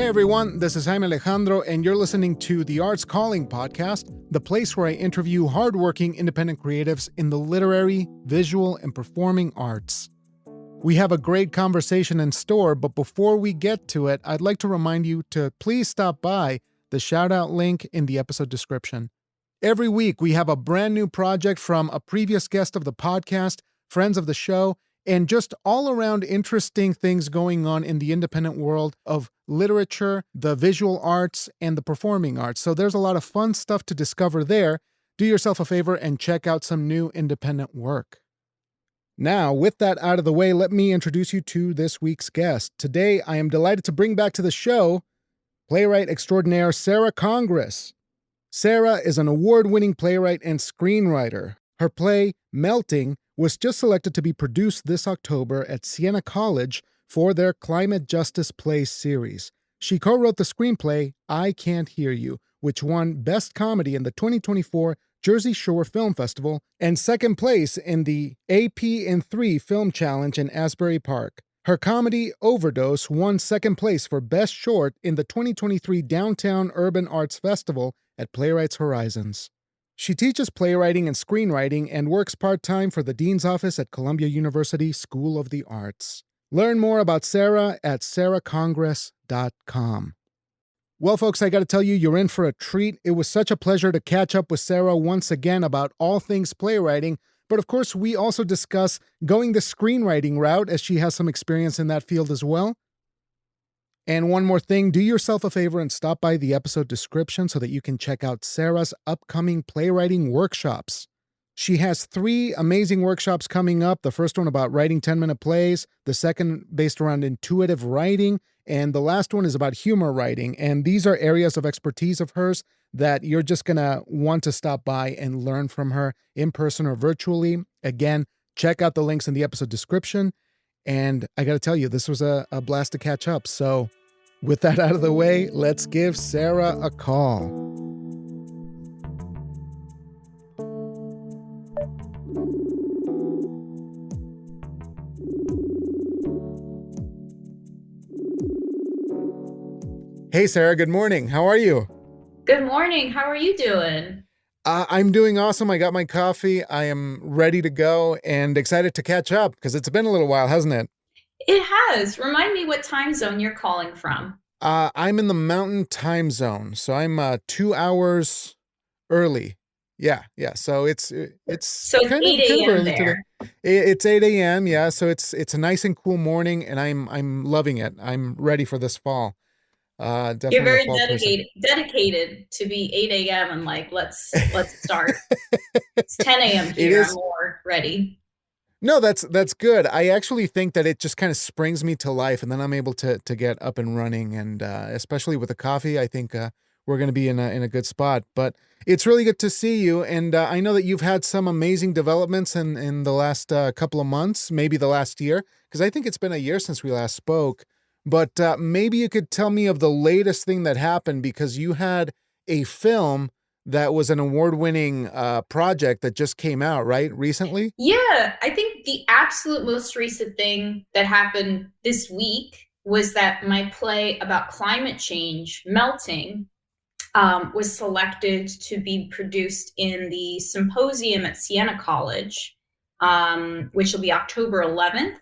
Hey everyone, this is Jaime Alejandro, and you're listening to the Arts Calling podcast, the place where I interview hardworking independent creatives in the literary, visual, and performing arts. We have a great conversation in store, but before we get to it, I'd like to remind you to please stop by the shout-out link in the episode description. Every week, we have a brand new project from a previous guest of the podcast, friends of the show, and just all around interesting things going on in the independent world of literature, the visual arts, and the performing arts. So there's a lot of fun stuff to discover there. Do yourself a favor and check out some new independent work. Now, with that out of the way, let me introduce you to this week's guest. Today, I am delighted to bring back to the show playwright extraordinaire Sarah Congress. Sarah is an award-winning playwright and screenwriter. Her play, Melting, was just selected to be produced this October at Siena College for their Climate Justice Play series. She co-wrote the screenplay, I Can't Hear You, which won Best Comedy in the 2024 Jersey Shore Film Festival and second place in the AP in 3 Film Challenge in Asbury Park. Her comedy, Overdose, won second place for Best Short in the 2023 Downtown Urban Arts Festival at Playwrights Horizons. She teaches playwriting and screenwriting and works part-time for the Dean's Office at Columbia University School of the Arts. Learn more about Sarah at sarahcongress.com. Well, folks, I got to tell you, you're in for a treat. It was such a pleasure to catch up with Sarah once again about all things playwriting. But of course, we also discuss going the screenwriting route as she has some experience in that field as well. And one more thing, do yourself a favor and stop by the episode description so that you can check out Sarah's upcoming playwriting workshops. She has 3 amazing workshops coming up. The first one about writing 10-minute plays, the second based around intuitive writing, and the last one is about humor writing. And these are areas of expertise of hers that you're just going to want to stop by and learn from her in person or virtually. Again, check out the links in the episode description. And I got to tell you, this was a blast to catch up. So with that out of the way, let's give Sarah a call. Hey, Sarah, good morning. How are you? Good morning. How are you doing? I'm doing awesome. I got my coffee. I am ready to go and excited to catch up because it's been a little while, hasn't it? It has. Remind me what time zone you're calling from. I'm in the Mountain Time Zone, so I'm 2 hours early. Yeah. So it's kind 8 of early there. today. It's 8 a.m. Yeah, so it's a nice and cool morning, and I'm loving it. I'm ready for this fall. Definitely You're very dedicated to be 8 a.m. and like, let's start. It's 10 a.m. here. I'm more ready. No, that's good. I actually think that it just kind of springs me to life, and then I'm able to get up and running. And especially with the coffee, I think we're going to be in a good spot. But it's really good to see you. And I know that you've had some amazing developments in the last couple of months, maybe the last year, because I think it's been a year since we last spoke. But maybe you could tell me of the latest thing that happened, because you had a film that was an award-winning project that just came out, right, recently? Yeah, I think the absolute most recent thing that happened this week was that my play about climate change, Melting, was selected to be produced in the symposium at Siena College, which will be October 11th.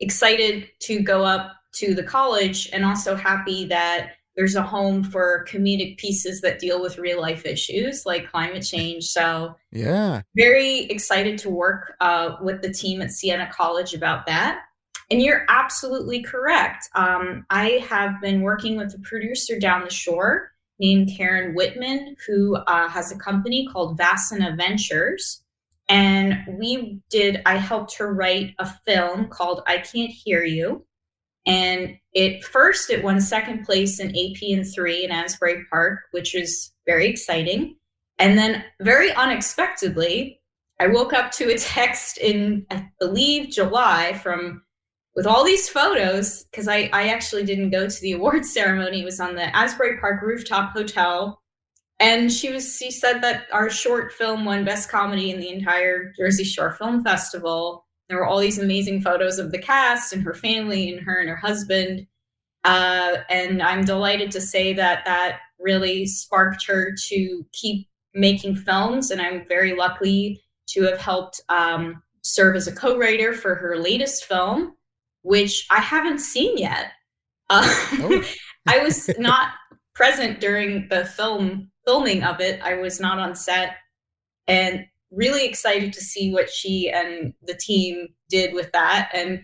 Excited to go up to the college, and also happy that there's a home for comedic pieces that deal with real life issues like climate change. So yeah, very excited to work with the team at Siena College about that. And you're absolutely correct. I have been working with a producer down the shore named Karen Whitman, who has a company called Vassana Ventures. And I helped her write a film called I Can't Hear You. And it won second place in AP in 3 in Asbury Park, which was very exciting. And then very unexpectedly, I woke up to a text in, I believe, July with all these photos, because I actually didn't go to the awards ceremony. It was on the Asbury Park Rooftop Hotel. And she said that our short film won Best Comedy in the entire Jersey Shore Film Festival. There were all these amazing photos of the cast and her family and her husband. And I'm delighted to say that that really sparked her to keep making films. And I'm very lucky to have helped serve as a co-writer for her latest film, which I haven't seen yet. Oh. I was not present during the filming of it. I was not on set, and really excited to see what she and the team did with that. And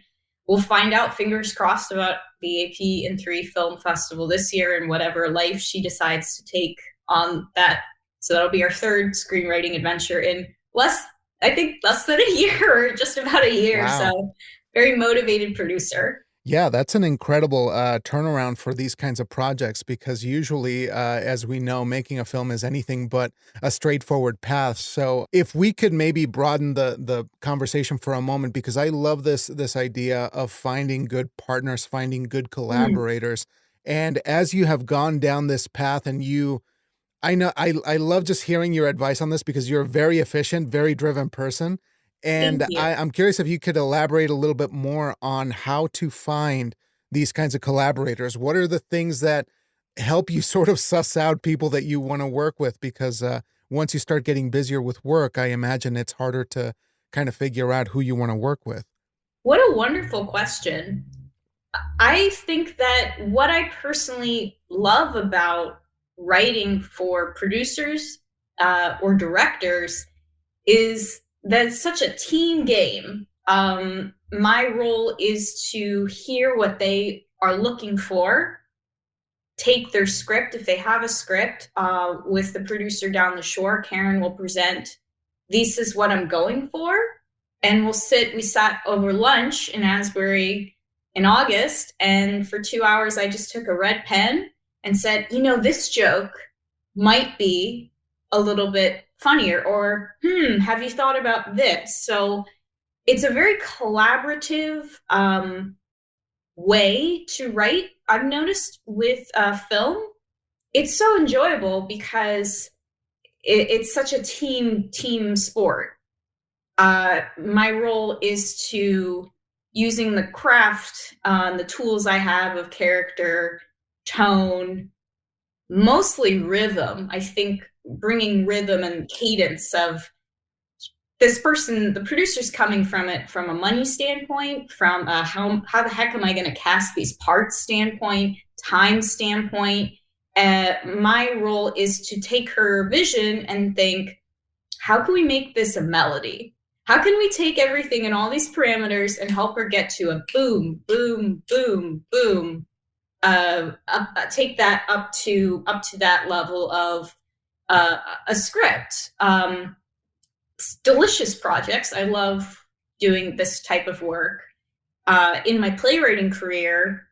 we'll find out, fingers crossed, about the AP&3 Film Festival this year and whatever life she decides to take on that. So that'll be our third screenwriting adventure in less than a year, or just about a year. Wow. So very motivated producer. Yeah, that's an incredible turnaround for these kinds of projects, because usually, as we know, making a film is anything but a straightforward path. So if we could maybe broaden the conversation for a moment, because I love this idea of finding good partners, finding good collaborators. And as you have gone down this path, and I know I love just hearing your advice on this, because you're a very efficient, very driven person. Thank And you. I'm curious if you could elaborate a little bit more on how to find these kinds of collaborators. What are the things that help you sort of suss out people that you want to work with? Because once you start getting busier with work, I imagine it's harder to kind of figure out who you want to work with. What a wonderful question. I think that what I personally love about writing for producers or directors is that it's such a team game. My role is to hear what they are looking for, take their script, if they have a script, with the producer down the shore. Karen will present, this is what I'm going for. And we sat over lunch in Asbury in August, and for 2 hours, I just took a red pen and said, this joke might be a little bit funnier, or, have you thought about this? So it's a very collaborative way to write. I've noticed with film, it's so enjoyable because it's such a team sport. My role is to, using the craft, the tools I have of character, tone, mostly rhythm. I think bringing rhythm and cadence of this person, the producer's coming from it from a money standpoint, from how the heck am I going to cast these parts standpoint, time standpoint. My role is to take her vision and think, how can we make this a melody? How can we take everything in all these parameters and help her get to a boom, boom, boom, boom? Take that up to that level of a script. Delicious projects. I love doing this type of work. In my playwriting career,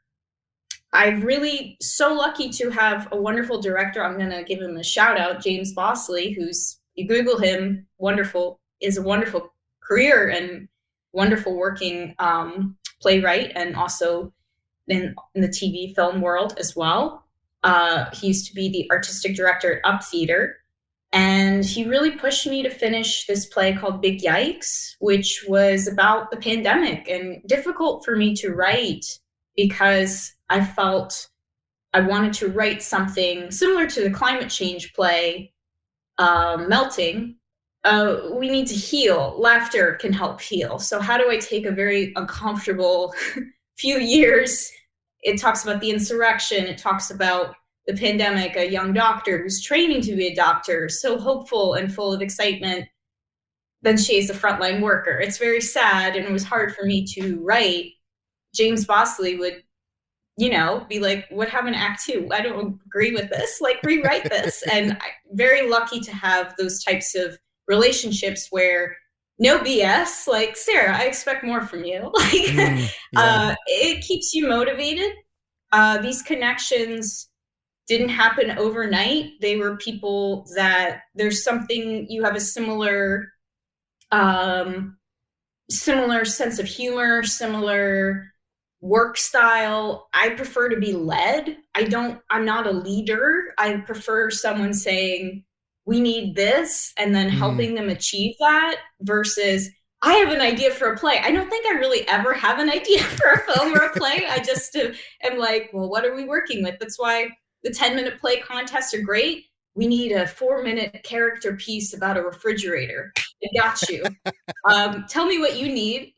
I'm really so lucky to have a wonderful director. I'm going to give him a shout out, James Bosley, who's, you Google him, is a wonderful career and wonderful working playwright, and also in the TV film world as well. He used to be the artistic director at Up Theater, and he really pushed me to finish this play called Big Yikes, which was about the pandemic, and difficult for me to write because I felt I wanted to write something similar to the climate change play, Melting. We need to heal. Laughter can help heal. So how do I take a very uncomfortable few years? It talks about the insurrection. It talks about the pandemic, a young doctor who's training to be a doctor, so hopeful and full of excitement. Then she's a frontline worker. It's very sad, and it was hard for me to write. James Bosley would, be like, what happened to Act 2? I don't agree with this. Like, rewrite this. And I'm very lucky to have those types of relationships where no BS, like, Sarah, I expect more from you. It keeps you motivated. These connections didn't happen overnight. They were people that there's something, you have a similar sense of humor, similar work style. I prefer to be led. I'm not a leader. I prefer someone saying, we need this, and then helping them achieve that, versus I have an idea for a play. I don't think I really ever have an idea for a film or a play. I just am like, well, what are we working with? That's why the 10-minute play contests are great. We need a 4-minute character piece about a refrigerator. I got you. Tell me what you need.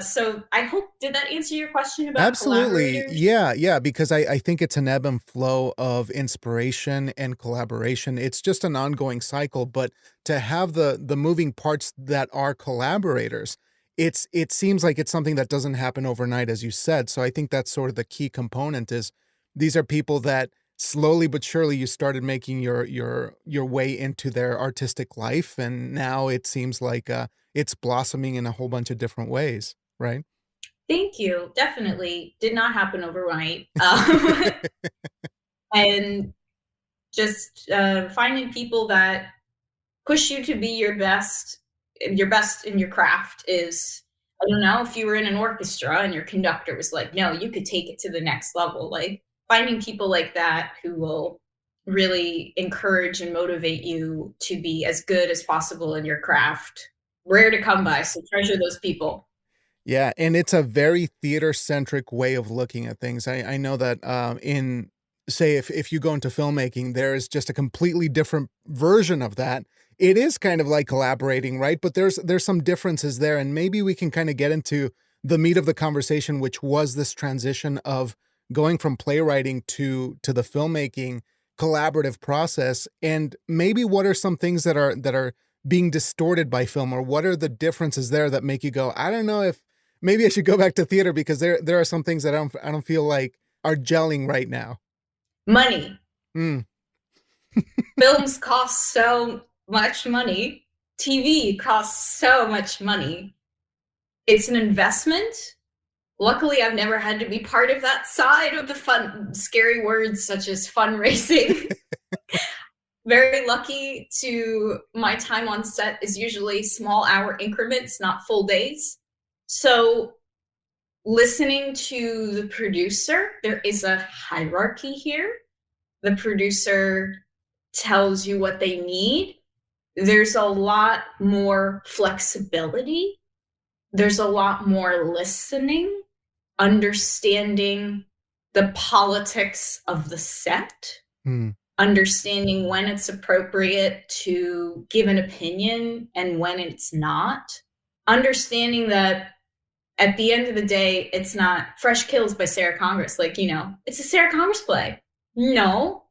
So I hope, did that answer your question about Absolutely. collaborators? Yeah, because I think it's an ebb and flow of inspiration and collaboration. It's just an ongoing cycle, but to have the moving parts that are collaborators, it seems like it's something that doesn't happen overnight, as you said. So I think that's sort of the key component is these are people that slowly but surely you started making your way into their artistic life, and now it seems like it's blossoming in a whole bunch of different ways, right? Thank you. Definitely did not happen overnight. And just finding people that push you to be your best in your craft is, I don't know, if you were in an orchestra and your conductor was like, no, you could take it to the next level. Like finding people like that who will really encourage and motivate you to be as good as possible in your craft. Rare to come by, so treasure those people. Yeah, and it's a very theater-centric way of looking at things. I know that, in say, if you go into filmmaking, there is just a completely different version of that. It is kind of like collaborating, right? But there's some differences there, and maybe we can kinda get into the meat of the conversation, which was this transition of going from playwriting to the filmmaking collaborative process, and maybe what are some things that are being distorted by film, or what are the differences there that make you go, "I don't know if maybe I should go back to theater because there are some things that I don't feel like are gelling right now." Money. Mm. Films cost so much money. TV costs so much money. It's an investment. Luckily, I've never had to be part of that side of the fun, scary words such as fundraising. Very lucky to my time on set is usually small hour increments, not full days. So listening to the producer, there is a hierarchy here. The producer tells you what they need. There's a lot more flexibility. There's a lot more listening, understanding the politics of the set, Mm. understanding when it's appropriate to give an opinion and when it's not, understanding that at the end of the day, it's not Fresh Kills by Sarah Congress. Like, it's a Sarah Congress play. No,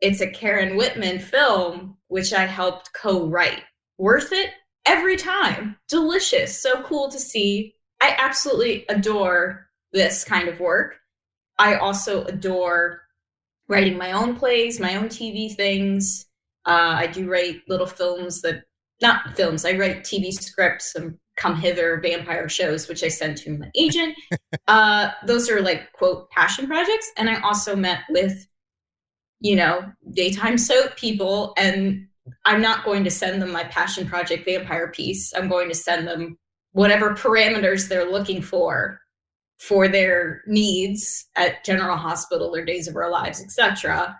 it's a Karen Whitman film, which I helped co-write. Worth it every time. Delicious. So cool to see. I absolutely adore this kind of work. I also adore writing my own plays, my own TV things. I do write little films not films, I write TV scripts and come hither vampire shows, which I send to my agent. Those are like, quote, passion projects. And I also met with, daytime soap people, and I'm not going to send them my passion project vampire piece. I'm going to send them whatever parameters they're looking for their needs at General Hospital or Days of Our Lives, etc.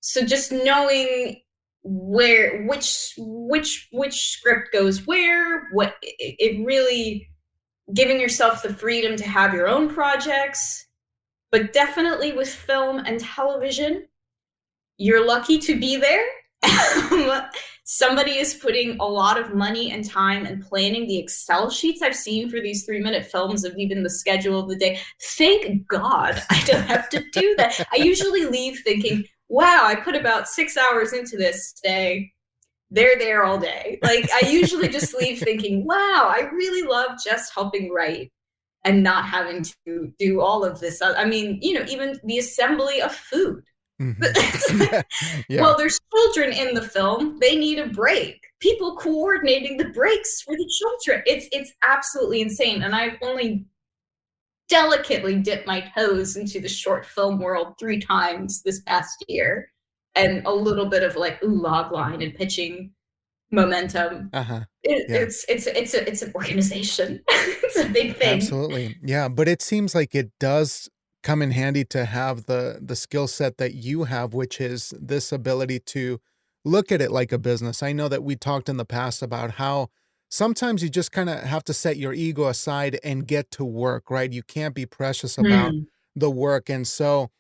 So just knowing which script goes where, what it really giving yourself the freedom to have your own projects, but definitely with film and television, you're lucky to be there. Somebody is putting a lot of money and time and planning the Excel sheets I've seen for these 3-minute films of even the schedule of the day. Thank God I don't have to do that. I usually leave thinking, wow, I put about 6 hours into this today. They're there all day. Like, I usually just leave thinking, wow, I really love just helping write and not having to do all of this. I mean, even the assembly of food. Mhm. Yeah, yeah. Well, there's children in the film. They need a break. People coordinating the breaks for the children. It's absolutely insane. And I've only delicately dipped my toes into the short film world 3 times this past year, and a little bit of like log line and pitching momentum. Uh-huh. Yeah. It's an organization. It's a big thing. Absolutely. Yeah, but it seems like it does come in handy to have the skill set that you have, which is this ability to look at it like a business. I know that we talked in the past about how sometimes you just kind of have to set your ego aside and get to work, right? You can't be precious about Hmm. the work. And so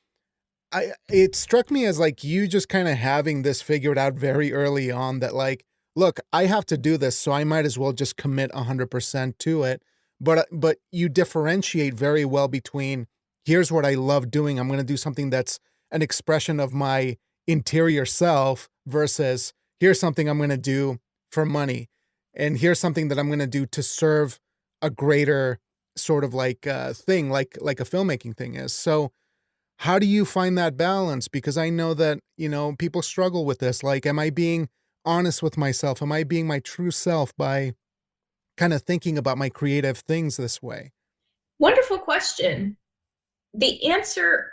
it struck me as like you just kind of having this figured out very early on that like, look, I have to do this, so I might as well just commit 100% to it. But you differentiate very well between here's what I love doing. I'm going to do something that's an expression of my interior self versus here's something I'm going to do for money. And here's something that I'm going to do to serve a greater sort of like thing like a filmmaking thing is. So how do you find that balance? Because I know that, people struggle with this. Like, am I being honest with myself? Am I being my true self by kind of thinking about my creative things this way? Wonderful question. The answer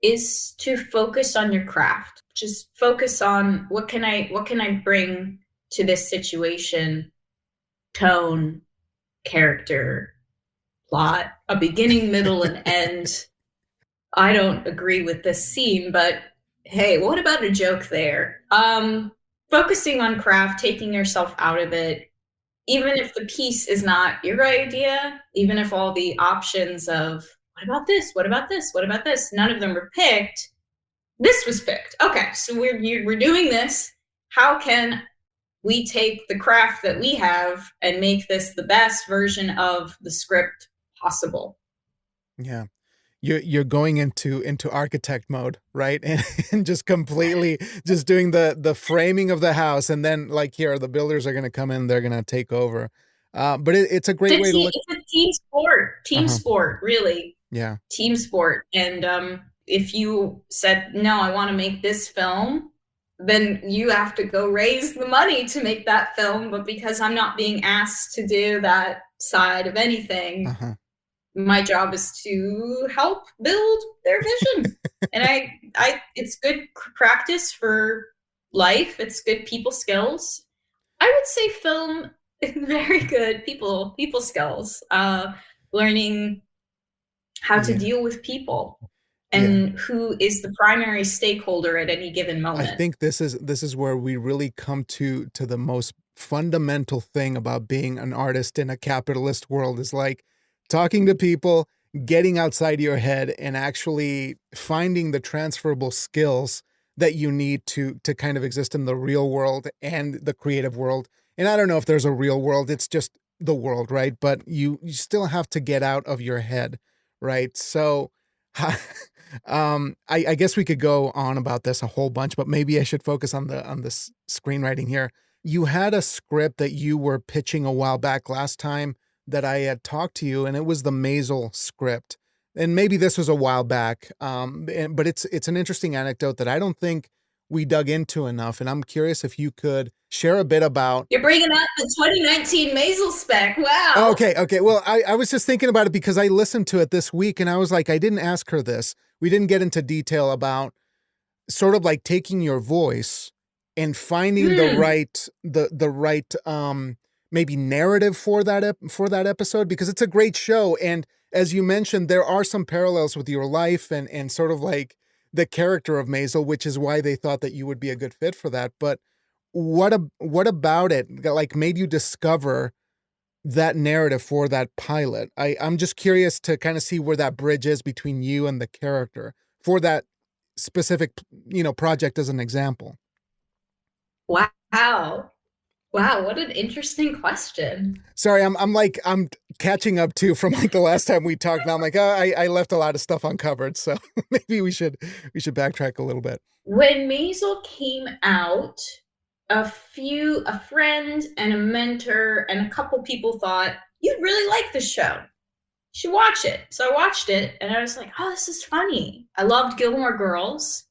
is to focus on your craft. Just focus on what can I bring to this situation, tone, character, plot, a beginning, middle, and end. I don't agree with this scene, but hey, what about a joke there? Focusing on craft, taking yourself out of it, even if the piece is not your idea, even if all the options of what about this, what about this, what about this, none of them were picked. This was picked. Okay, so we're doing this. How can we take the craft that we have and make this the best version of the script possible? Yeah. You're going into architect mode, right? And just completely just doing the framing of the house, and then like here, the builders are going to come in, they're going to take over. But it's a great way to look. It's a team sport. Team Uh-huh. sport, really. Yeah. Team sport. And if you said, no, I want to make this film, then you have to go raise the money to make that film. But because I'm not being asked to do that side of anything, Uh-huh. my job is to help build their vision. And it's good practice for life. It's good people skills. I would say film is very good people skills. Learning how to Yeah. deal with people Yeah. and who is the primary stakeholder at any given I moment. think this is where we really come to the most fundamental thing about being an artist in a capitalist world is like talking to people, getting outside your head and actually finding the transferable skills that you need to kind of exist in the real world and the creative world. And I don't know if there's a real world, it's just the world, right? But you still have to get out of your head, right? So I guess we could go on about this a whole bunch, but maybe I should focus on the screenwriting here. You had a script that you were pitching a while back last time that I had talked to you, and it was the Maisel script. And maybe this was a while back, but it's an interesting anecdote that I don't think we dug into enough. And I'm curious if you could share a bit about. You're bringing up the 2019 Maisel spec. Wow. Okay, okay. Well, I was just thinking about it because I listened to it this week, and I was like, I didn't ask her this. We didn't get into detail about sort of like taking your voice and finding the right maybe narrative for that episode, because it's a great show, and as you mentioned, there are some parallels with your life and sort of like the character of Maisel, which is why they thought that you would be a good fit for that. But what about it that like made you discover that narrative for that pilot? I'm just curious to kind of see where that bridge is between you and the character for that specific, project as an example. Wow. Wow, what an interesting question. Sorry, I'm catching up too from like the last time we talked. Now I'm like, oh, I left a lot of stuff uncovered, so maybe we should backtrack a little bit. When Maisel came out, a friend and a mentor and a couple people thought, you'd really like the show. You should watch it. So I watched it and I was like, oh, this is funny. I loved Gilmore Girls.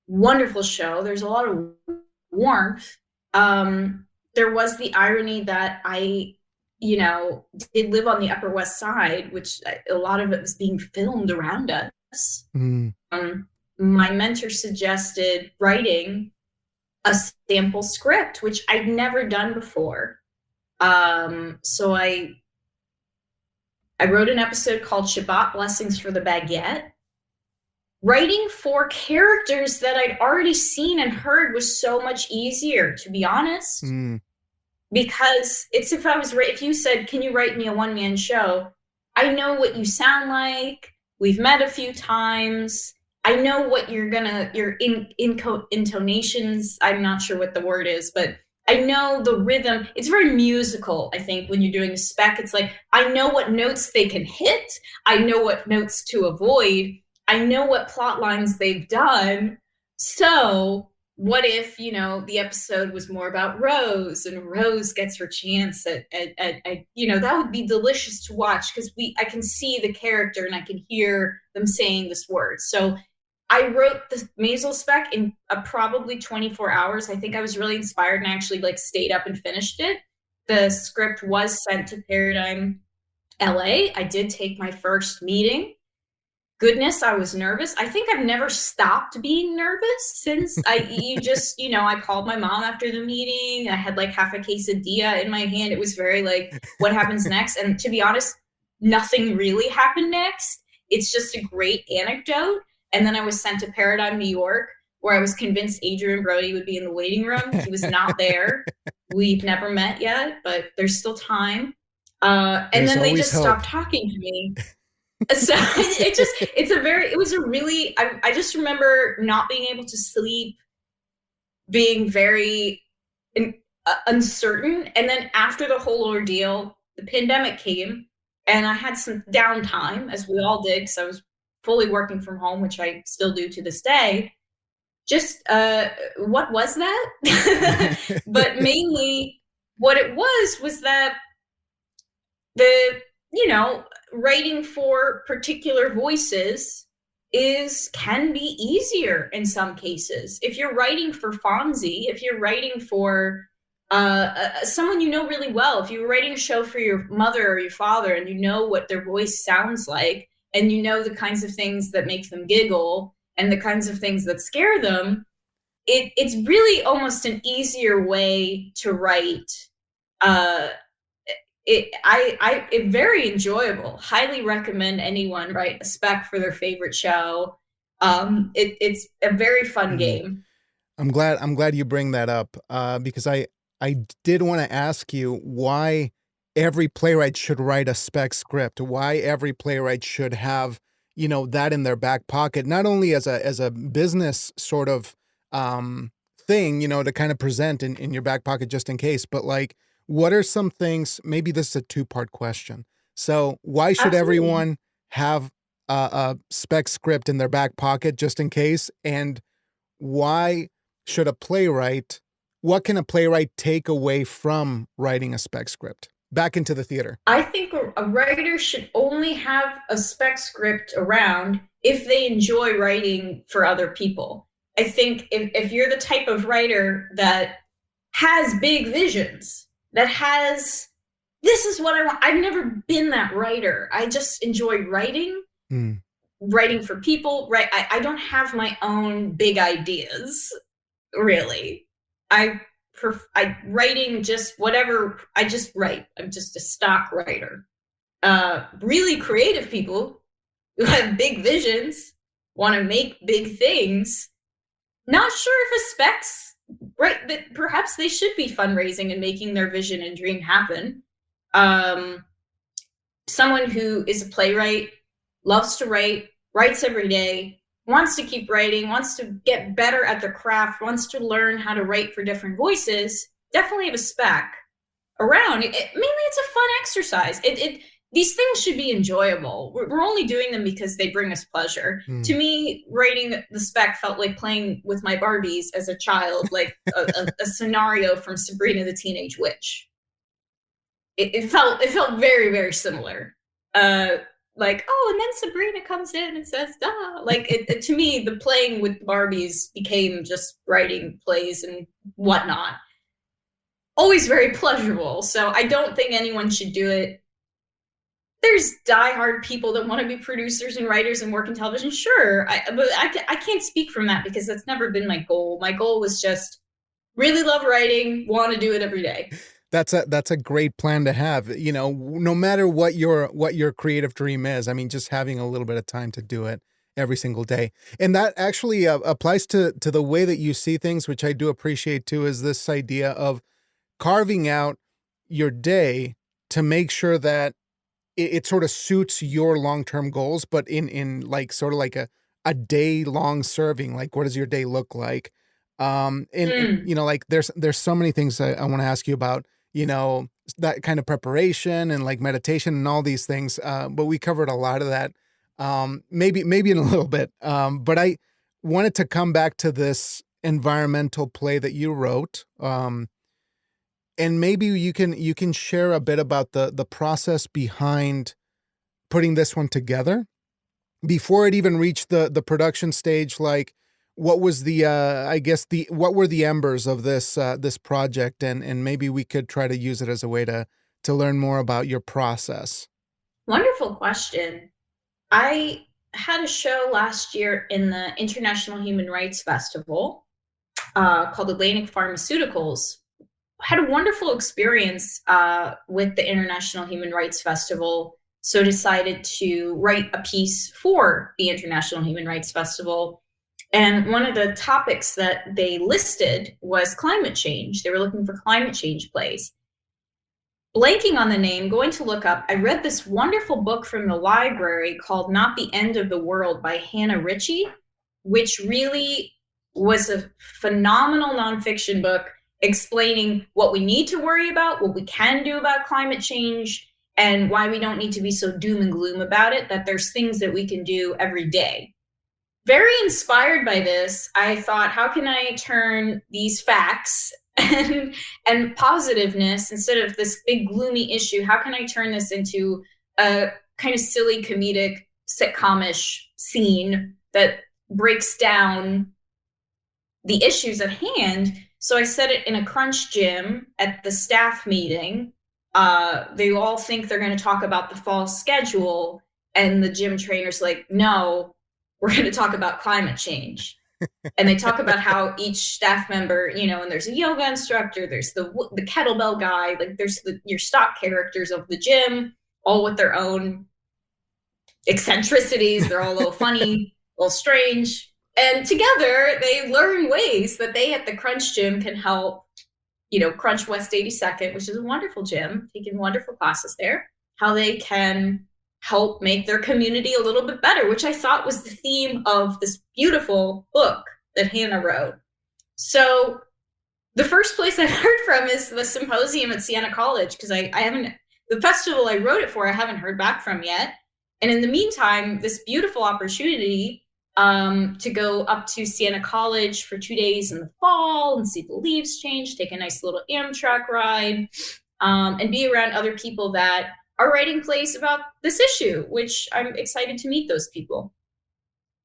Wonderful show. There's a lot of warmth. There was the irony that I, did live on the Upper West Side, which a lot of it was being filmed around us. Mm. My mentor suggested writing a sample script, which I'd never done before. So I wrote an episode called Shabbat Blessings for the Baguette. Writing for characters that I'd already seen and heard was so much easier, to be honest. Mm. because it's if you said, can you write me a one-man show? I know what you sound like. We've met a few times. I know what your intonations, I'm not sure what the word is, but I know the rhythm. It's very musical, I think, when you're doing a spec. It's like, I know what notes they can hit. I know what notes to avoid. I know what plot lines they've done. So what if, the episode was more about Rose, and Rose gets her chance at that would be delicious to watch, because I can see the character and I can hear them saying this word. So I wrote the Maisel spec in probably 24 hours. I think I was really inspired and actually stayed up and finished it. The script was sent to Paradigm LA. I did take my first meeting. Goodness, I was nervous. I think I've never stopped being nervous since I called my mom after the meeting. I had half a quesadilla in my hand. It was very what happens next? And to be honest, nothing really happened next. It's just a great anecdote. And then I was sent to Paradigm, New York, where I was convinced Adrian Brody would be in the waiting room. He was not there. We've never met yet, but there's still time. And then they just stopped talking to me. So I just remember not being able to sleep, being very uncertain. And then after the whole ordeal, the pandemic came, and I had some downtime, as we all did, because I was fully working from home, which I still do to this day. Just, what was that? But mainly what it was that writing for particular voices can be easier in some cases. If you're writing for Fonzie, if you're writing for someone really well, if you're writing a show for your mother or your father, and you know what their voice sounds like, and you know the kinds of things that make them giggle and the kinds of things that scare them, it's really almost an easier way to write. It's very enjoyable. Highly recommend anyone write a spec for their favorite show. It's a very fun game. I'm glad you bring that up, because I did want to ask you why every playwright should write a spec script, why every playwright should have, that in their back pocket, not only as a business sort of thing, to kind of present in your back pocket just in case, but what are some things, maybe this is a two-part question. So why should everyone have a spec script in their back pocket just in case? And why should what can a playwright take away from writing a spec script back into the theater? I think a writer should only have a spec script around if they enjoy writing for other people. I think if you're the type of writer that has big visions, this is what I want. I've never been that writer. I just enjoy writing, writing for people. Right. I don't have my own big ideas, really. Writing just whatever. I just write. I'm just a stock writer. Really creative people who have big visions, want to make big things. Not sure if a spec's right, that perhaps they should be fundraising and making their vision and dream happen. Someone who is a playwright, loves to write, writes every day, wants to keep writing, wants to get better at their craft, wants to learn how to write for different voices, definitely have a spec around. Mainly it's a fun exercise. These things should be enjoyable. We're only doing them because they bring us pleasure. To me, writing the spec felt like playing with my Barbies as a child, like a scenario from Sabrina the Teenage Witch. It felt very, very similar. And then Sabrina comes in and says, "Duh!" To me, the playing with Barbies became just writing plays and whatnot. Always very pleasurable. So I don't think anyone should do it. There's diehard people that want to be producers and writers and work in television. Sure. But I can't speak from that because that's never been my goal. My goal was just really love writing, want to do it every day. That's a great plan to have, no matter what your creative dream is. I mean, just having a little bit of time to do it every single day. And that actually applies to the way that you see things, which I do appreciate too, is this idea of carving out your day to make sure that it sort of suits your long-term goals, but in like sort of like a day long serving, like what does your day look like? And Mm. like there's so many things I want to ask you about, that kind of preparation and like meditation and all these things. But we covered a lot of that. Maybe in a little bit. But I wanted to come back to this environmental play that you wrote. And maybe you can share a bit about the process behind putting this one together before it even reached the production stage. Like, what was the I guess the what were the embers of this project, and maybe we could try to use it as a way to learn more about your process. Wonderful question. I had a show last year in the International Human Rights Festival called Atlantic Pharmaceuticals. Had a wonderful experience with the International Human Rights Festival, so decided to write a piece for the International Human Rights Festival. And one of the topics that they listed was climate change. They were looking for climate change plays. Blanking on the name, going to look up, I read this wonderful book from the library called Not the End of the World by Hannah Ritchie, which really was a phenomenal nonfiction book explaining what we need to worry about, what we can do about climate change, and why we don't need to be so doom and gloom about it, that there's things that we can do every day. Very inspired by this, I thought, how can I turn these facts and positiveness, instead of this big gloomy issue, how can I turn this into a kind of silly comedic sitcomish scene that breaks down the issues at hand? So I said it in a crunch gym at the staff meeting. They all think they're going to talk about the fall schedule, and the gym trainer's like, no, we're going to talk about climate change. And they talk about how each staff member, and there's a yoga instructor, there's the kettlebell guy, like there's your stock characters of the gym, all with their own eccentricities. They're all a little funny, a little strange. And together they learn ways that they at the Crunch Gym can help, Crunch West 82nd, which is a wonderful gym, taking wonderful classes there, how they can help make their community a little bit better, which I thought was the theme of this beautiful book that Hannah wrote. So the first place I've heard from is the symposium at Siena College, because I haven't, the festival I wrote it for, I haven't heard back from yet. And in the meantime, this beautiful opportunity to go up to Siena College for 2 days in the fall and see the leaves change, take a nice little Amtrak ride, and be around other people that are writing plays about this issue, which I'm excited to meet those people.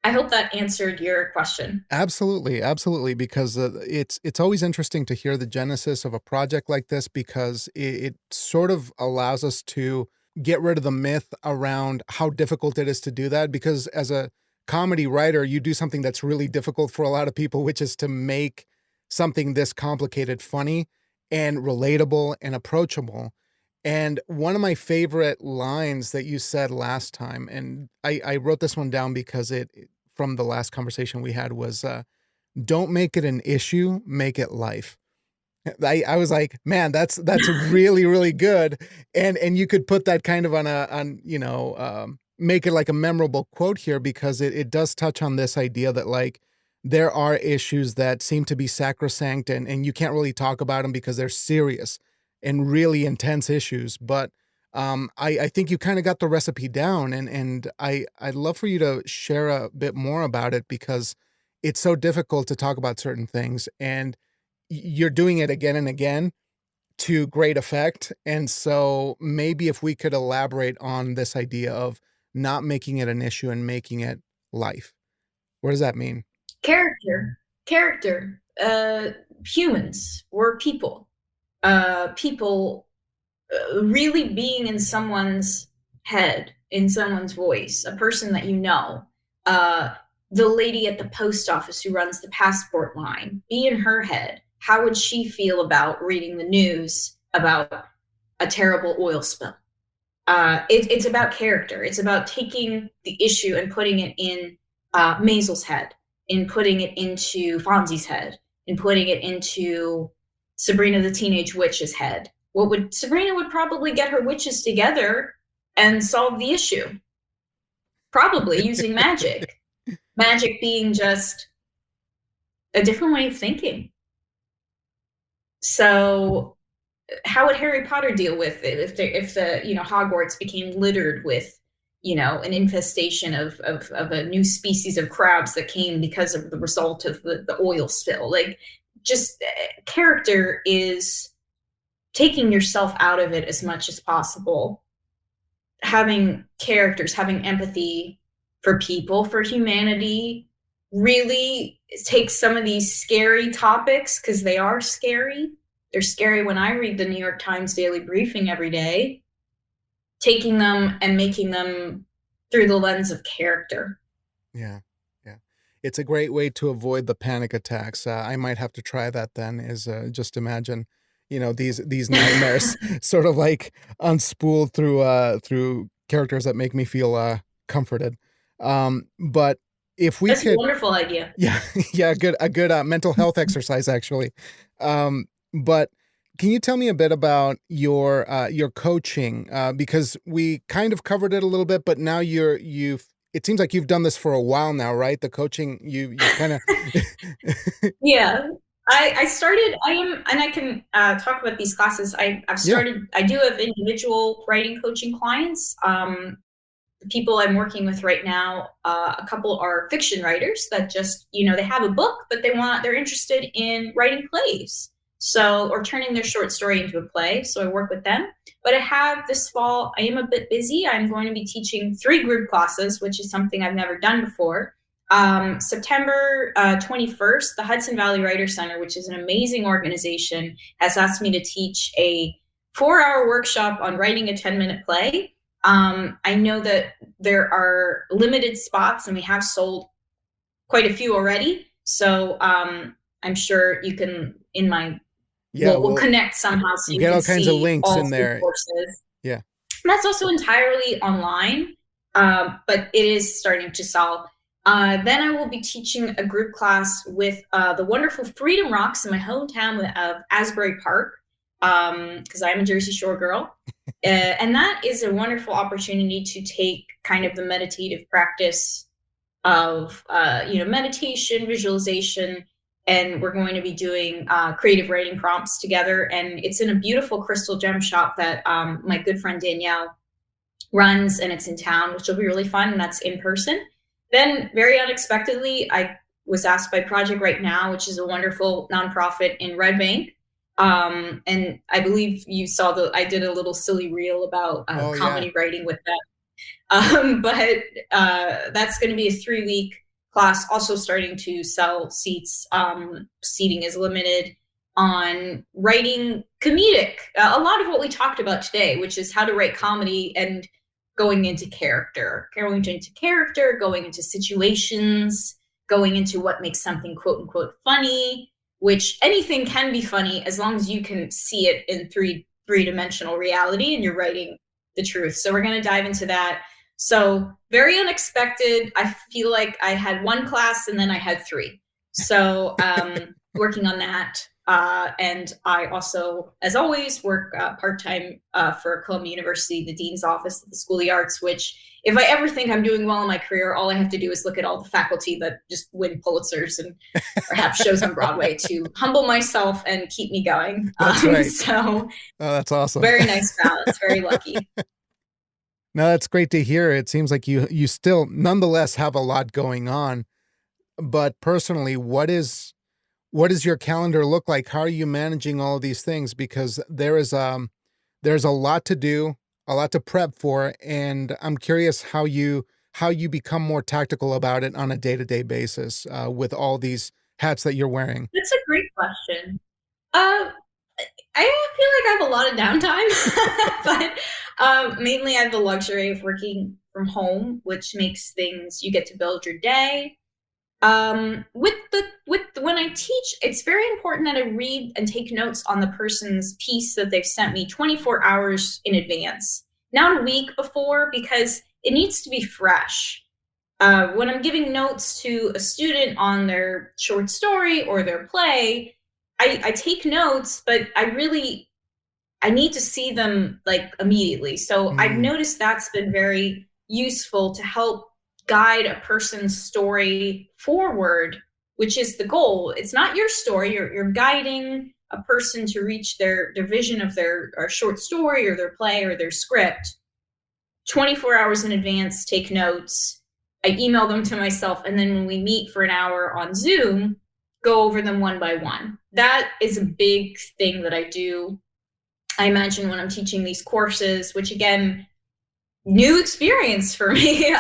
I hope that answered your question. Absolutely, because it's always interesting to hear the genesis of a project like this, because it sort of allows us to get rid of the myth around how difficult it is to do that, because as a comedy writer, you do something that's really difficult for a lot of people, which is to make something this complicated funny and relatable and approachable. And one of my favorite lines that you said last time, and I wrote this one down because from the last conversation we had, was don't make it an issue, make it life. I was like, man, that's really, really good. And you could put that kind of make it like a memorable quote here, because it does touch on this idea that like there are issues that seem to be sacrosanct and you can't really talk about them because they're serious and really intense issues. But I think you kind of got the recipe down, and I'd love for you to share a bit more about it, because it's so difficult to talk about certain things, and you're doing it again and again to great effect. And so maybe if we could elaborate on this idea of not making it an issue and making it life. What does that mean? Character. Humans. We're people. People really being in someone's head, in someone's voice, a person that you know. The lady at the post office who runs the passport line, be in her head. How would she feel about reading the news about a terrible oil spill? It's about character. It's about taking the issue and putting it in Maisel's head, in putting it into Fonzie's head, in putting it into Sabrina the Teenage Witch's head. Sabrina would probably get her witches together and solve the issue, probably using magic. Magic being just a different way of thinking. So how would Harry Potter deal with it if the Hogwarts became littered with an infestation of a new species of crabs that came because of the result of the oil spill? Like, just character is taking yourself out of it as much as possible, having characters, having empathy for people, for humanity, really takes some of these scary topics, because they are scary. They're scary when I read the New York Times Daily Briefing every day, taking them and making them through the lens of character. Yeah. Yeah. It's a great way to avoid the panic attacks. I might have to try that then, is just imagine, these nightmares sort of like unspooled through characters that make me feel comforted. But if we That's could, a wonderful idea. yeah, yeah, a good mental health exercise, actually. But can you tell me a bit about your coaching? Because we kind of covered it a little bit, but now it seems like you've done this for a while now, right? The coaching, you kind of. Yeah. And I can talk about these classes. I've started, Yeah. I do have individual writing coaching clients. The people I'm working with right now, a couple are fiction writers that just, they have a book, but they're interested in writing plays. Or turning their short story into a play. So I work with them. But this fall, I am a bit busy. I'm going to be teaching 3 group classes, which is something I've never done before. September 21st, the Hudson Valley Writers Center, which is an amazing organization, has asked me to teach a 4-hour workshop on writing a 10-minute play. I know that there are limited spots, and we have sold quite a few already. So I'm sure you can, we'll connect somehow so you get can all kinds of see links all in 3 there. courses. Yeah. And that's also entirely online, but it is starting to sell. Then I will be teaching a group class with the wonderful Freedom Rocks in my hometown of Asbury Park, because I'm a Jersey Shore girl. And that is a wonderful opportunity to take kind of the meditative practice of meditation, visualization, and we're going to be doing creative writing prompts together. And it's in a beautiful crystal gem shop that my good friend Danielle runs, and it's in town, which will be really fun, and that's in person. Then, very unexpectedly, I was asked by Project Right Now, which is a wonderful nonprofit in Red Bank. And I believe you saw I did a little silly reel about comedy writing with that. But that's going to be a 3-week class, also starting to sell seats. Seating is limited, on writing comedic. A lot of what we talked about today, which is how to write comedy and going into character, going into situations, going into what makes something quote unquote funny, which anything can be funny as long as you can see it in three-dimensional reality and you're writing the truth. So we're going to dive into that. So very unexpected. I feel like I had 1 class and then I had 3. So working on that. And I also, as always, work part-time for Columbia University, the Dean's Office at the School of the Arts, which if I ever think I'm doing well in my career, all I have to do is look at all the faculty that just win Pulitzers and have shows on Broadway to humble myself and keep me going. That's right. So that's awesome. Very nice balance. Very lucky. No, that's great to hear. It seems like you still nonetheless have a lot going on. But personally, what does your calendar look like? How are you managing all of these things? Because there's a lot to do, a lot to prep for, and I'm curious how you become more tactical about it on a day-to-day basis with all these hats that you're wearing. That's a great question. I feel like I have a lot of downtime, but mainly I have the luxury of working from home, which makes you get to build your day. When I teach, it's very important that I read and take notes on the person's piece that they've sent me 24 hours in advance, not a week before, because it needs to be fresh. When I'm giving notes to a student on their short story or their play, I take notes, but I really I need to see them like immediately. So I've noticed that's been very useful to help guide a person's story forward, which is the goal. It's not your story. You're guiding a person to reach their vision of their or short story or their play or their script 24 hours in advance, take notes. I email them to myself. And then when we meet for an hour on Zoom, go over them one by one. That is a big thing that I do. I imagine when I'm teaching these courses, which again, new experience for me,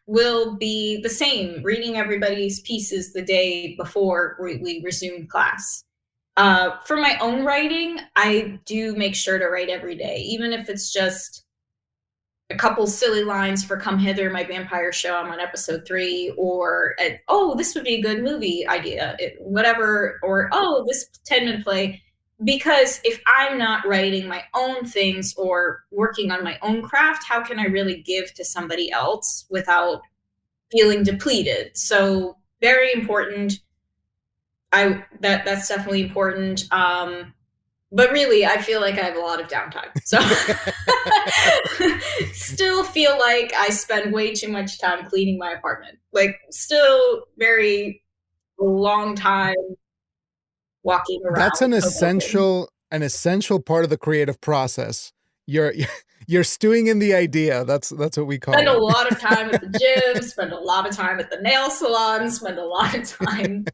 will be the same, reading everybody's pieces the day before we resume class. For my own writing, I do make sure to write every day, even if it's just a couple silly lines for Come Hither, my vampire show. I'm on episode 3, or, oh, this would be a good movie idea, whatever, or, oh, this 10-minute play. Because if I'm not writing my own things or working on my own craft, how can I really give to somebody else without feeling depleted? So very important. That's definitely important. But really, I feel like I have a lot of downtime. So still feel like I spend way too much time cleaning my apartment. Like still very long time walking around. That's an essential part of the creative process. You're stewing in the idea. That's what we call it. Spend a lot of time at the gym, spend a lot of time at the nail salon, spend a lot of time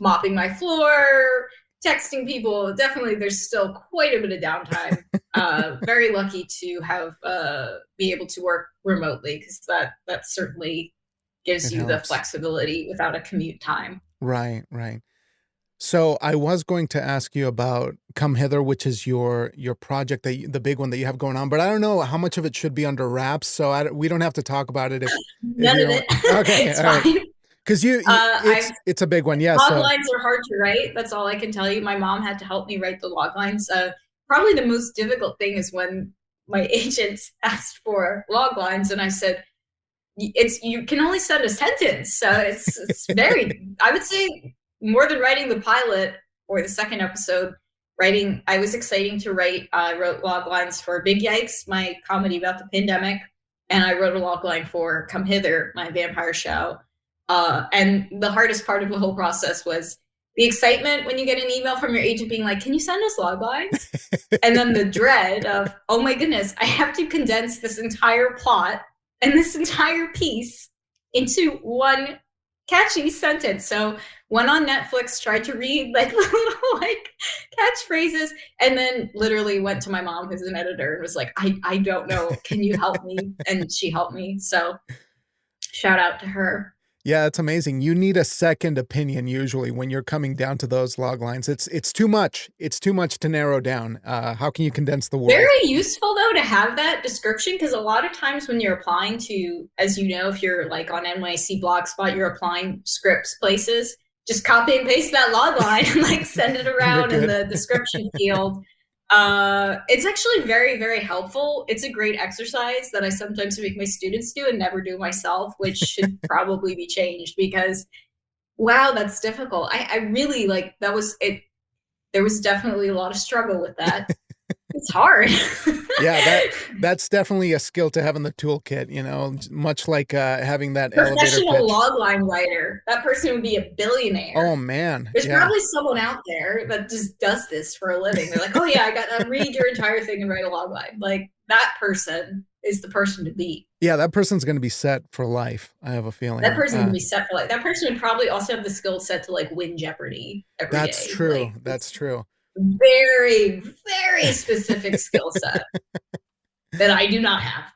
mopping my floor, texting people. Definitely there's still quite a bit of downtime. Very lucky to have be able to work remotely, because that certainly gives you the flexibility without a commute time. Right. So I was going to ask you about Come Hither, which is your project, the big one that you have going on, but I don't know how much of it should be under wraps. So we don't have to talk about it. None of it. Okay, it's all fine. Right. Because it's a big one. Yeah. Log lines are hard to write. That's all I can tell you. My mom had to help me write the log lines. Probably the most difficult thing is when my agents asked for log lines, and I said, you can only send a sentence. So it's very, I would say, more than writing the pilot or the second episode, I was exciting to write. I wrote log lines for Big Yikes, my comedy about the pandemic, and I wrote a log line for Come Hither, my vampire show. And the hardest part of the whole process was the excitement when you get an email from your agent being like, can you send us log lines? And then the dread of, oh my goodness, I have to condense this entire plot and this entire piece into one catchy sentence. So went on Netflix, tried to read like little like catchphrases, and then literally went to my mom, who's an editor, and was like, I don't know, can you help me? And she helped me. So shout out to her. Yeah, it's amazing. You need a second opinion usually when you're coming down to those log lines. It's too much. It's too much to narrow down. How can you condense the world? Very useful though to have that description, because a lot of times when you're applying to, as you know, if you're like on NYC Blogspot, you're applying scripts places, just copy and paste that log line and like send it around in the description field. It's actually very, very helpful. It's a great exercise that I sometimes make my students do and never do myself, which should probably be changed, because wow, that's difficult. I really like, that was it. There was definitely a lot of struggle with that. It's hard. Yeah, that's definitely a skill to have in the toolkit, much like having that professional log line writer. That person would be a billionaire. Oh man. There's probably someone out there that just does this for a living. They're like, oh yeah, I got to read your entire thing and write a log line. Like, that person is the person to beat. Yeah, that person's going to be set for life. I have a feeling. That person's going to be set for life. That person would probably also have the skill set to like win Jeopardy every day. That's true. Like, that's true. Very, very specific skill set that I do not have.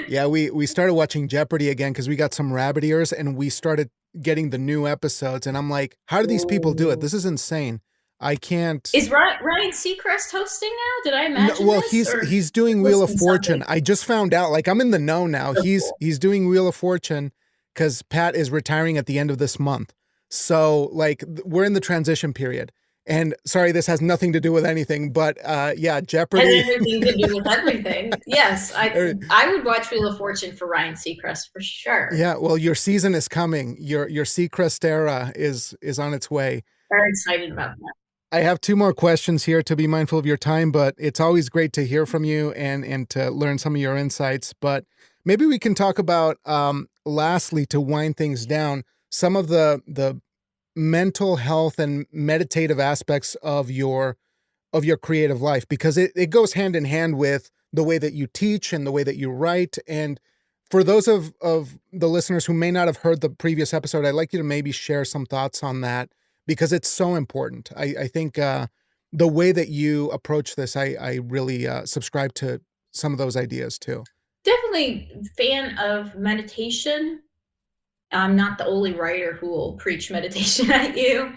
Yeah, we started watching Jeopardy again because we got some rabbit ears and we started getting the new episodes. And I'm like, how do these people do it? This is insane. I can't. Is Ryan Seacrest hosting now? Did I imagine? No, well, he's doing Wheel of Fortune. Something? I just found out. Like, I'm in the know now. He's doing Wheel of Fortune because Pat is retiring at the end of this month. So like we're in the transition period. And sorry, this has nothing to do with anything, but yeah, Jeopardy. Has everything to do with everything. Yes, I would watch Wheel of Fortune for Ryan Seacrest for sure. Yeah, well, your season is coming. Your Seacrest era is on its way. Very excited about that. I have two more questions here to be mindful of your time, but it's always great to hear from you and to learn some of your insights. But maybe we can talk about, lastly, to wind things down, some of the mental health and meditative aspects of your creative life, because it goes hand in hand with the way that you teach and the way that you write. And for those of the listeners who may not have heard the previous episode, I'd like you to maybe share some thoughts on that because it's so important. I think the way that you approach this, I really subscribe to some of those ideas too. Definitely fan of meditation. I'm not the only writer who will preach meditation at you.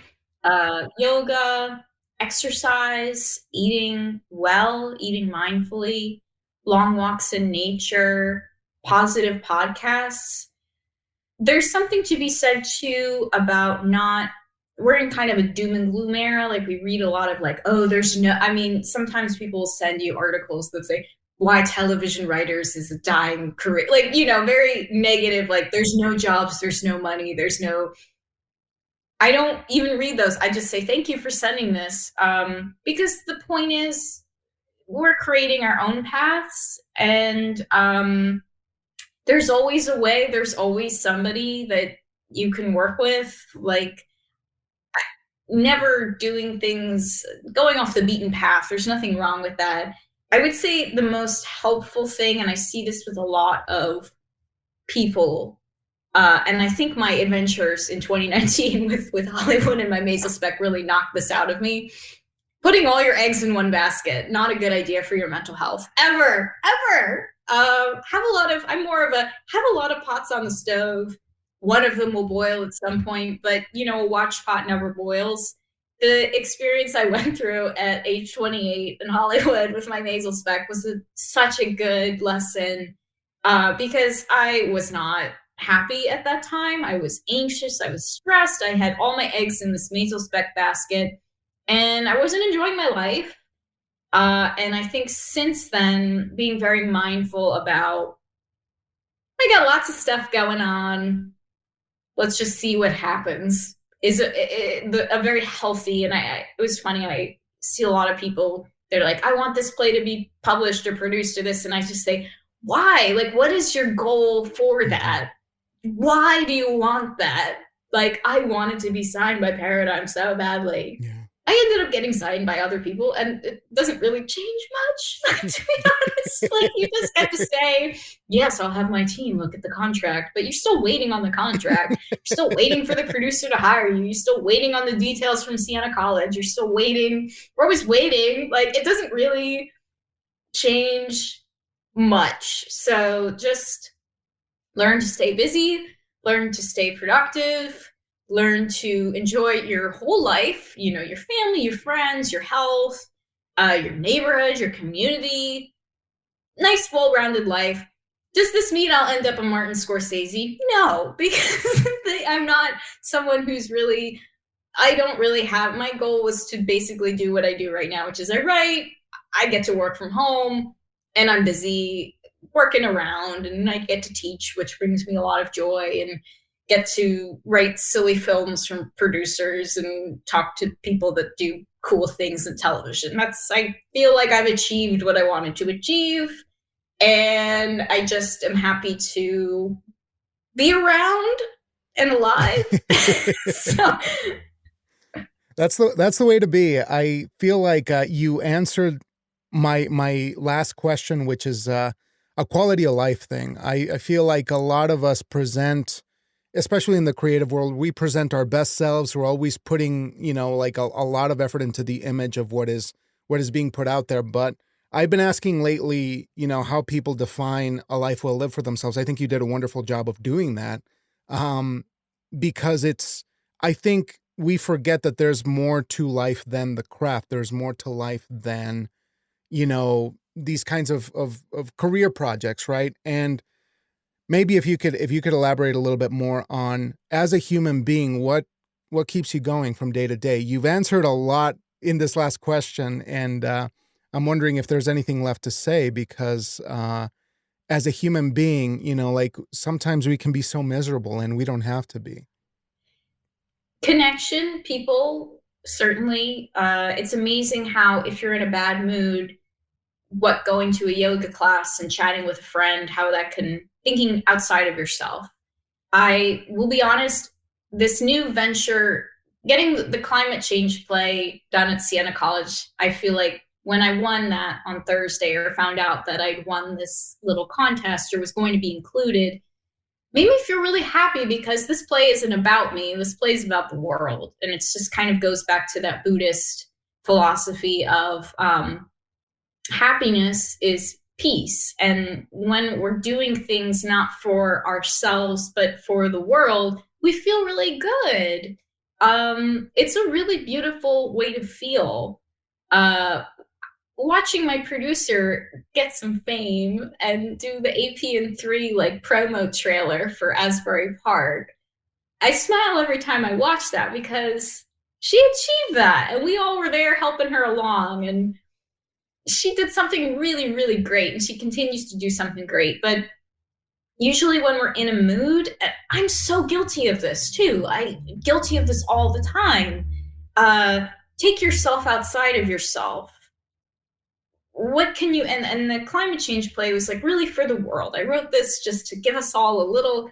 Yoga, exercise, eating well, eating mindfully, long walks in nature, positive podcasts. There's something to be said too about not, we're in kind of a doom and gloom era. Like we read a lot of like, oh, there's no, I mean, sometimes people will send you articles that say, why television writers is a dying career. Like, very negative, like there's no jobs, there's no money, there's no, I don't even read those. I just say, thank you for sending this. Because the point is we're creating our own paths and there's always a way, there's always somebody that you can work with. Like never doing things, going off the beaten path. There's nothing wrong with that. I would say the most helpful thing, and I see this with a lot of people, and I think my adventures in 2019 with Hollywood and my Maisel spec really knocked this out of me. Putting all your eggs in one basket, not a good idea for your mental health. Ever. Have a lot of pots on the stove. One of them will boil at some point, but a watch pot never boils. The experience I went through at age 28 in Hollywood with my Maisel spec was such a good lesson because I was not happy at that time. I was anxious. I was stressed. I had all my eggs in this Maisel spec basket and I wasn't enjoying my life. And I think since then, being very mindful about, I got lots of stuff going on. Let's just see what happens. Is a very healthy, and it was funny, I see a lot of people, they're like, I want this play to be published or produced or this, and I just say, why? Like, what is your goal for that? Why do you want that? Like, I wanted to be signed by Paradigm so badly. Yeah. I ended up getting signed by other people, and it doesn't really change much, to be honest. Like, you just get to say, yes, I'll have my team look at the contract, but you're still waiting on the contract. You're still waiting for the producer to hire you. You're still waiting on the details from Siena College. You're still waiting. We're always waiting. Like, it doesn't really change much. So just learn to stay busy, learn to stay productive, learn to enjoy your whole life, your family, your friends, your health, your neighborhood, your community. Nice, well-rounded life. Does this mean I'll end up a Martin Scorsese? No, because I'm not someone who's really, I don't really have, my goal was to basically do what I do right now, which is I write, I get to work from home, and I'm busy working around, and I get to teach, which brings me a lot of joy, and get to write silly films from producers and talk to people that do cool things in television. I feel like I've achieved what I wanted to achieve. And I just am happy to be around and alive. So. That's the way to be. I feel like you answered my last question, which is a quality of life thing. I feel like a lot of us present, especially in the creative world, we present our best selves. We're always putting, like a lot of effort into the image of what is being put out there. But I've been asking lately, how people define a life well lived for themselves. I think you did a wonderful job of doing that. Because I think we forget that there's more to life than the craft. There's more to life than, these kinds of career projects. Right. And maybe if you could elaborate a little bit more on, as a human being, what keeps you going from day to day? You've answered a lot in this last question, and I'm wondering if there's anything left to say, because as a human being, like sometimes we can be so miserable and we don't have to be. Connection, people, certainly. It's amazing how if you're in a bad mood, what going to a yoga class and chatting with a friend, how that can, thinking outside of yourself. I will be honest, this new venture, getting the climate change play done at Siena College, I feel like when I won that on Thursday, or found out that I'd won this little contest or was going to be included, made me feel really happy, because this play isn't about me. This play is about the world. And it's just kind of goes back to that Buddhist philosophy of happiness is peace. And when we're doing things not for ourselves, but for the world, we feel really good. It's a really beautiful way to feel. Watching my producer get some fame and do the AP3 like promo trailer for Asbury Park, I smile every time I watch that, because she achieved that and we all were there helping her along, and she did something really, really great, and she continues to do something great. But usually when we're in a mood, I'm so guilty of this too. I'm guilty of this all the time. Take yourself outside of yourself. What can you, and the climate change play was like really for the world. I wrote this just to give us all a little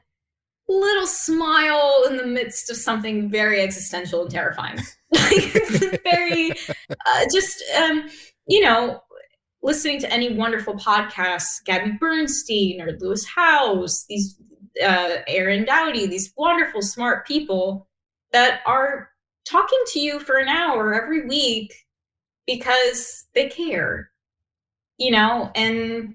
smile in the midst of something very existential and terrifying. Like, it's very, listening to any wonderful podcasts, Gabby Bernstein or Lewis Howes, these Aaron Dowdy, these wonderful, smart people that are talking to you for an hour every week because they care, and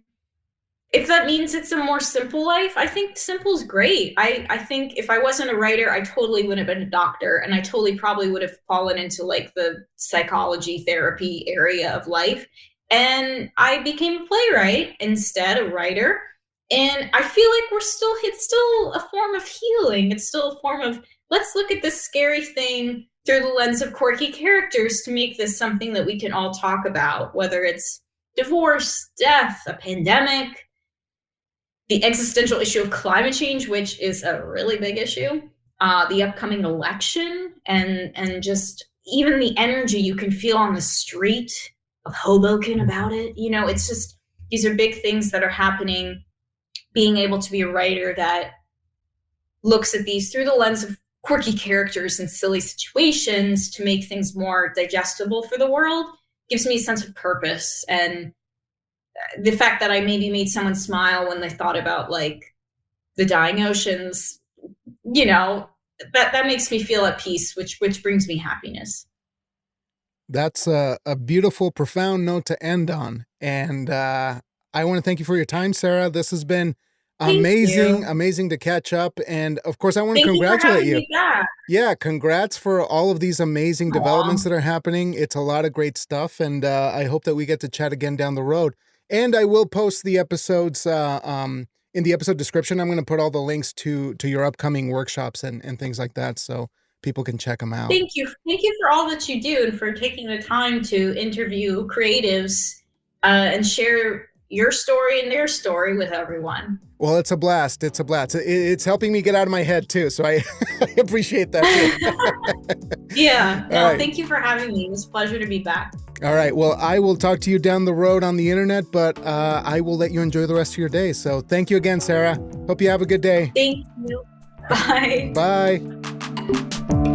if that means it's a more simple life, I think simple is great. I think if I wasn't a writer, I totally would have been a doctor, and I totally probably would have fallen into like the psychology therapy area of life. And I became a playwright instead, a writer. And I feel like it's still a form of healing. It's still a form of, let's look at this scary thing through the lens of quirky characters to make this something that we can all talk about, whether it's divorce, death, a pandemic, the existential issue of climate change, which is a really big issue, the upcoming election, and just even the energy you can feel on the street of Hoboken about it. It's just, these are big things that are happening. Being able to be a writer that looks at these through the lens of quirky characters and silly situations to make things more digestible for the world gives me a sense of purpose. And the fact that I maybe made someone smile when they thought about like the dying oceans, that makes me feel at peace, which brings me happiness. That's a beautiful, profound note to end on. And I want to thank you for your time, Sarah. This has been amazing to catch up. And of course, I want to congratulate you. Yeah, congrats for all of these amazing developments that are happening. It's a lot of great stuff. And I hope that we get to chat again down the road. And I will post the episodes in the episode description. I'm going to put all the links to your upcoming workshops and things like that, so people can check them out. Thank you for all that you do, and for taking the time to interview creatives and share your story and their story with everyone. Well, it's a blast. It's helping me get out of my head too, so I appreciate that too. Yeah. No, Thank you for having me. It was a pleasure to be back. All right. Well, I will talk to you down the road on the internet, but I will let you enjoy the rest of your day. So thank you again, Sarah. Hope you have a good day. Thank you. Bye. Bye.